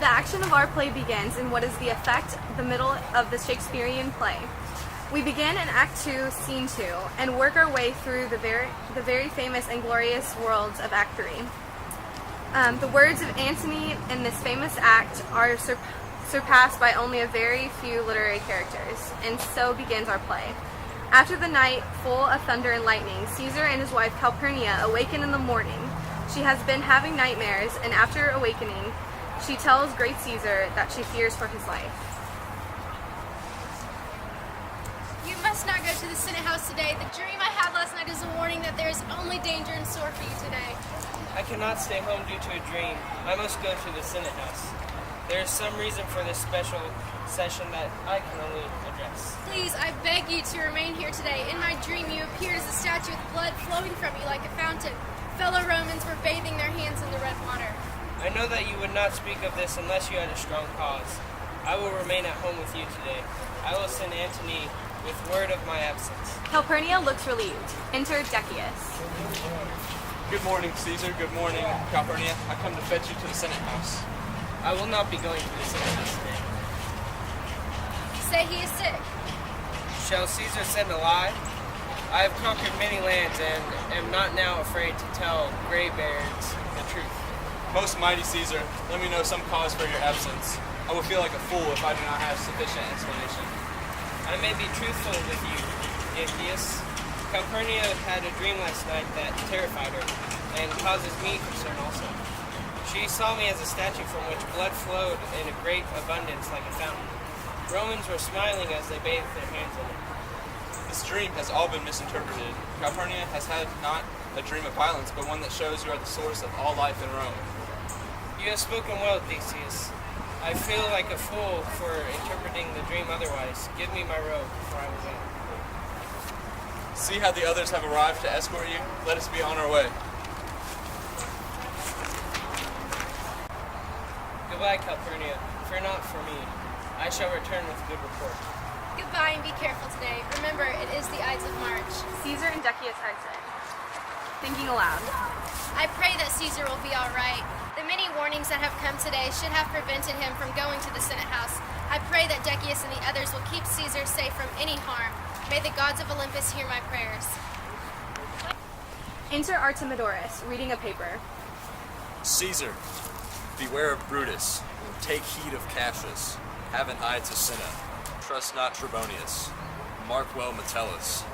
The action of our play begins in what is the middle of the Shakespearean play. We begin in Act 2, Scene 2, and work our way through the very famous and glorious worlds of Act 3. The words of Antony in this famous act are surpassed by only a very few literary characters, and so begins our play. After the night full of thunder and lightning, Caesar and his wife Calpurnia awaken in the morning. She has been having nightmares, and after awakening, she tells great Caesar that she fears for his life. You must not go to the Senate House today. The dream I had last night is a warning that there is only danger in store for you today. I cannot stay home due to a dream. I must go to the Senate House. There is some reason for this special session that I can only address. Please, I beg you to remain here today. In my dream, you appeared as a statue with blood flowing from you like a fountain. Fellow Romans were bathing their hands in the red water. I know that you would not speak of this unless you had a strong cause. I will remain at home with you today. I will send Antony with word of my absence. Calpurnia looks relieved. Enter Decius. Good morning, Caesar. Good morning, Calpurnia. I come to fetch you to the Senate House. I will not be going to the Senate House today. Say he is sick. Shall Caesar send a lie? I have conquered many lands and am not now afraid to tell gray beards the truth. Most mighty Caesar, let me know some cause for your absence. I will feel like a fool if I do not have sufficient explanation. I may be truthful with you, Ides. Calpurnia had a dream last night that terrified her and causes me concern also. She saw me as a statue from which blood flowed in a great abundance like a fountain. Romans were smiling as they bathed their hands in it. This dream has all been misinterpreted. Calpurnia has had not a dream of violence, but one that shows you are the source of all life in Rome. You have spoken well, Decius. I feel like a fool for interpreting the dream otherwise. Give me my robe, for I will go. See how the others have arrived to escort you? Let us be on our way. Goodbye, Calpurnia. Fear not for me. I shall return with good report. Goodbye and be careful today. Remember, it is the Ides of March. Caesar and Decius exit. Thinking aloud. I pray that Caesar will be all right. The many warnings that have come today should have prevented him from going to the Senate House. I pray that Decius and the others will keep Caesar safe from any harm. May the gods of Olympus hear my prayers. Enter Artemidorus, reading a paper. Caesar, beware of Brutus. Take heed of Cassius. Have an eye to Cinna. Trust not Trebonius. Mark well Metellus.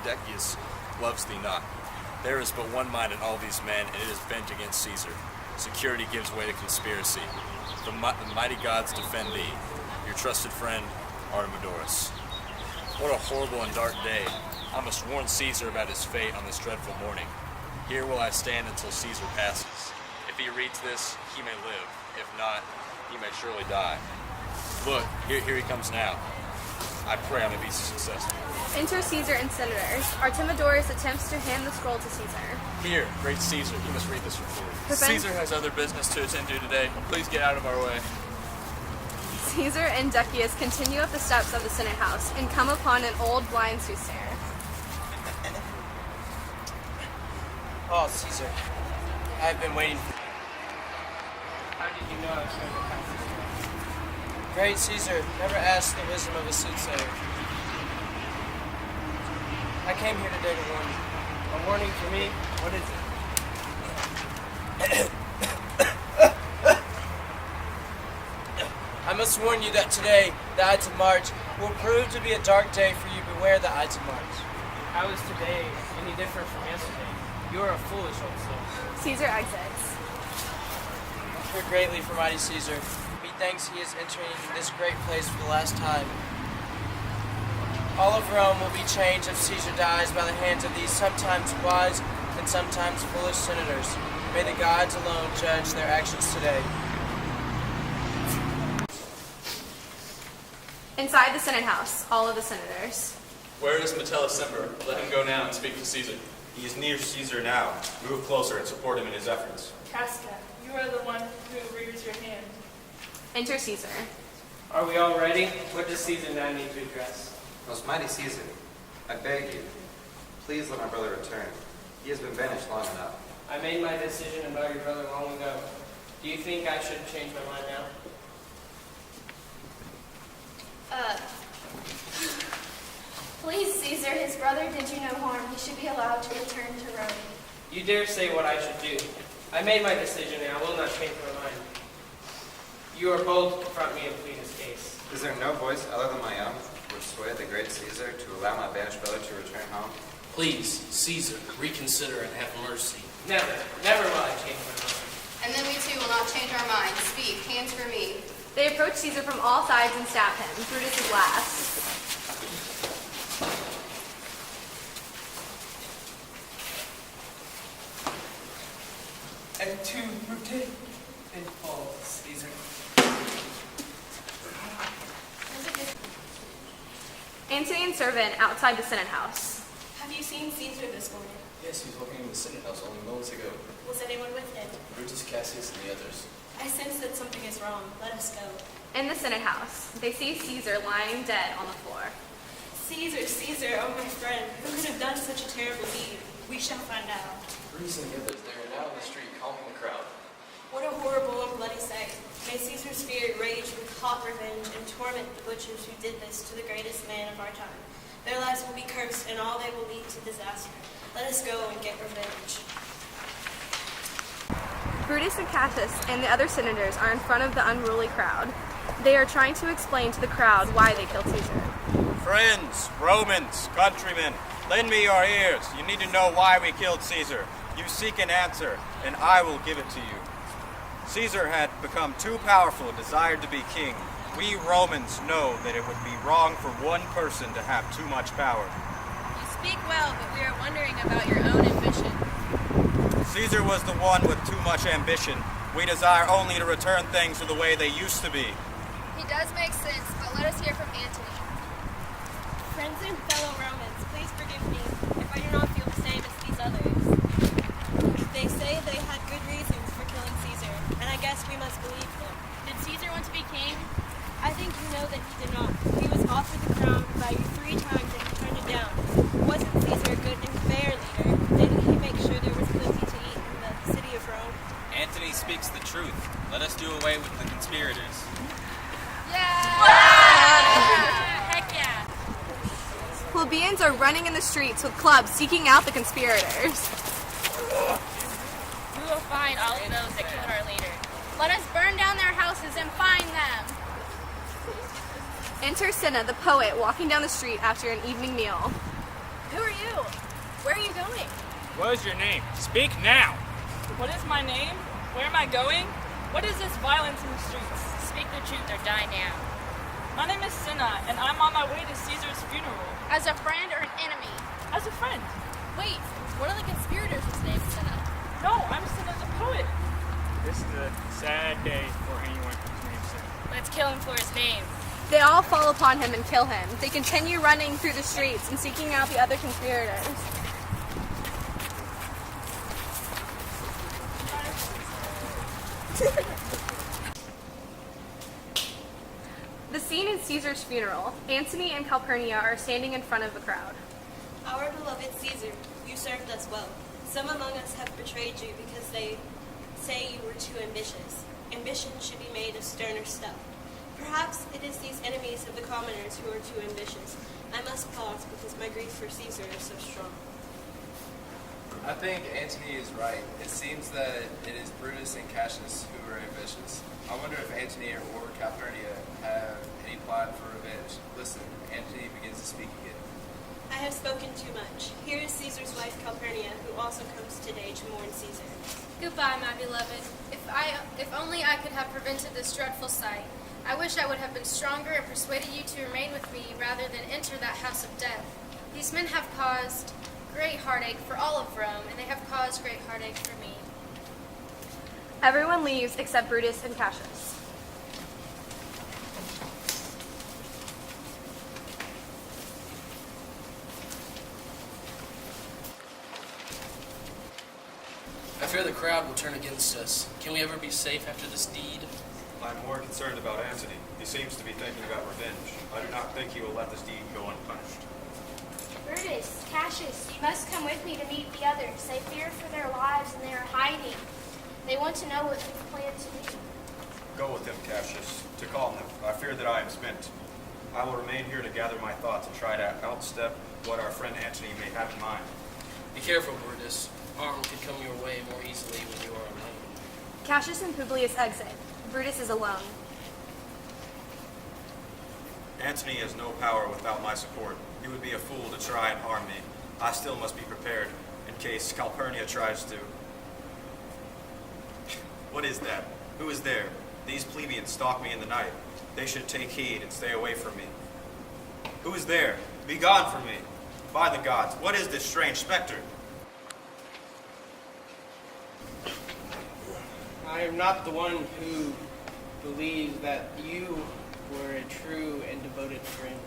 Decius loves thee not. There is but one mind in all these men, and it is bent against Caesar. Security gives way to conspiracy. The mighty gods defend thee. Your trusted friend, Artemidorus. What a horrible and dark day. I must warn Caesar about his fate on this dreadful morning. Here will I stand until Caesar passes. If he reads this, he may live. If not, he may surely die. Look, here he comes now. I pray I may be successful. Enter Caesar and senators. Artemidorus attempts to hand the scroll to Caesar. Here, great Caesar, you must read this report. Prevent- Caesar has other business to attend to today. Please get out of our way. Caesar and Decius continue up the steps of the Senate House and come upon an old blind soothsayer. Oh, Caesar, I've been waiting for How did you know I was going to pass this way? Great Caesar, never ask the wisdom of a soothsayer. I came here today to warn you. A warning for me? What is it? I must warn you that today, the Ides of March, will prove to be a dark day for you. Beware the Ides of March. How is today any different from yesterday? You are a foolish old soul. Caesar exits. Fear greatly for mighty Caesar. Methinks he is entering this great place for the last time. All of Rome will be changed if Caesar dies by the hands of these sometimes wise and sometimes foolish senators. May the gods alone judge their actions today. Inside the Senate House, all of the senators. Where is Metellus Semper? Let him go now and speak to Caesar. He is near Caesar now. Move closer and support him in his efforts. Casca, you are the one who rears your hand. Enter Caesar. Are we all ready? What does Caesar now need to address? Most mighty Caesar, I beg you, please let my brother return. He has been banished long enough. I made my decision about your brother long ago. Do you think I should change my mind now? Please, Caesar, his brother did you no harm. He should be allowed to return to Rome. You dare say what I should do. I made my decision and I will not change my mind. You are bold to confront me and plead his case. Is there no voice other than my own which swayed the great Caesar to allow my banished brother to return home? Please, Caesar, reconsider and have mercy. Never will I change my mind. And then we too will not change our minds. Speak, hands for me. They approach Caesar from all sides and stab him. Brutus is last. And to Brute and fall, Caesar. Antony and servant outside the Senate house. Have you seen Caesar this morning? Yes, he was walking in the Senate house only moments ago. Was anyone with him? Brutus, Cassius, and the others. I sense that something is wrong. Let us go. In the Senate house, they see Caesar lying dead on the floor. Caesar, Caesar, oh my friend, who could have done such a terrible deed? We shall find out. Brutus and the others, they are now in the street calming the crowd. What a horrible and bloody sight. May Caesar's spirit rage with hot revenge and torment the butchers who did this to the greatest man of our time. Their lives will be cursed and all they will lead to disaster. Let us go and get revenge. Brutus and Cassius and the other senators are in front of the unruly crowd. They are trying to explain to the crowd why they killed Caesar. Friends, Romans, countrymen, lend me your ears. You need to know why we killed Caesar. You seek an answer, and I will give it to you. Caesar had become too powerful and desired to be king. We Romans know that it would be wrong for one person to have too much power. You speak well, but we are wondering about your own ambition. Caesar was the one with too much ambition. We desire only to return things to the way they used to be. He does make sense, but let us hear from Antony. Friends and fellow Romans, please forgive me if I do not feel the same as these others. They say they had good reasons for killing Caesar, and I guess we must believe them. Did Caesar want to be king? I think you know that he did not. He was offered the crown by you 3 times and he turned it down. Wasn't Caesar a good and fair leader? Didn't he make sure there was plenty to eat in the city of Rome? Antony speaks the truth. Let us do away with the conspirators. Heck yeah! Plebeians are running in the streets with clubs seeking out the conspirators. We will find all of those that killed our leader. Let us burn down their houses and find them. Enter Cinna, the poet, walking down the street after an evening meal. Who are you? Where are you going? What is your name? Speak now! What is my name? Where am I going? What is this violence in the streets? Speak the truth or die now. My name is Cinna, and I'm on my way to Caesar's funeral. As a friend or an enemy? As a friend. Wait, one of the conspirators was named Cinna. No, I'm Cinna the poet. This is a sad day for anyone whose name is Cinna. Let's kill him for his name. They all fall upon him and kill him. They continue running through the streets and seeking out the other conspirators. The scene is Caesar's funeral. Antony and Calpurnia are standing in front of the crowd. Our beloved Caesar, you served us well. Some among us have betrayed you because they say you were too ambitious. Ambition should be made of sterner stuff. Perhaps it is these enemies of the commoners who are too ambitious. I must pause because my grief for Caesar is so strong. I think Antony is right. It seems that it is Brutus and Cassius who are ambitious. I wonder if Antony or Calpurnia have any plan for revenge. Listen, Antony begins to speak again. I have spoken too much. Here is Caesar's wife Calpurnia, who also comes today to mourn Caesar. Goodbye, my beloved. If only I could have prevented this dreadful sight. I wish I would have been stronger and persuaded you to remain with me rather than enter that house of death. These men have caused great heartache for all of Rome, and they have caused great heartache for me. Everyone leaves except Brutus and Cassius. I fear the crowd will turn against us. Can we ever be safe after this deed? I'm more concerned about Antony. He seems to be thinking about revenge. I do not think he will let this deed go unpunished. Brutus, Cassius, you must come with me to meet the others. They fear for their lives and they are hiding. They want to know what his plan to be. Go with him, Cassius, to calm them. I fear that I am spent. I will remain here to gather my thoughts and try to outstep what our friend Antony may have in mind. Be careful, Brutus. Harm could come your way more easily when you are alone. Cassius and Publius exit. Brutus is alone. Antony has no power without my support. He would be a fool to try and harm me. I still must be prepared in case Calpurnia tries to. What is that? Who is there? These plebeians stalk me in the night. They should take heed and stay away from me. Who is there? Be gone from me. By the gods, what is this strange specter? I am not the one who believes that you were a true and devoted friend.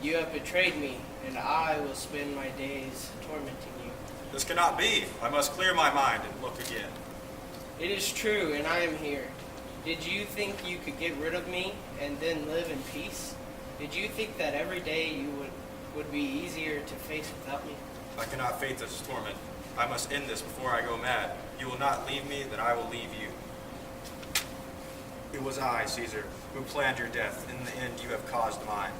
You have betrayed me, and I will spend my days tormenting you. This cannot be. I must clear my mind and look again. It is true, and I am here. Did you think you could get rid of me and then live in peace? Did you think that every day you would be easier to face without me? I cannot face this torment. I must end this before I go mad. You will not leave me, then I will leave you. It was I, Caesar, who planned your death. In the end, you have caused mine.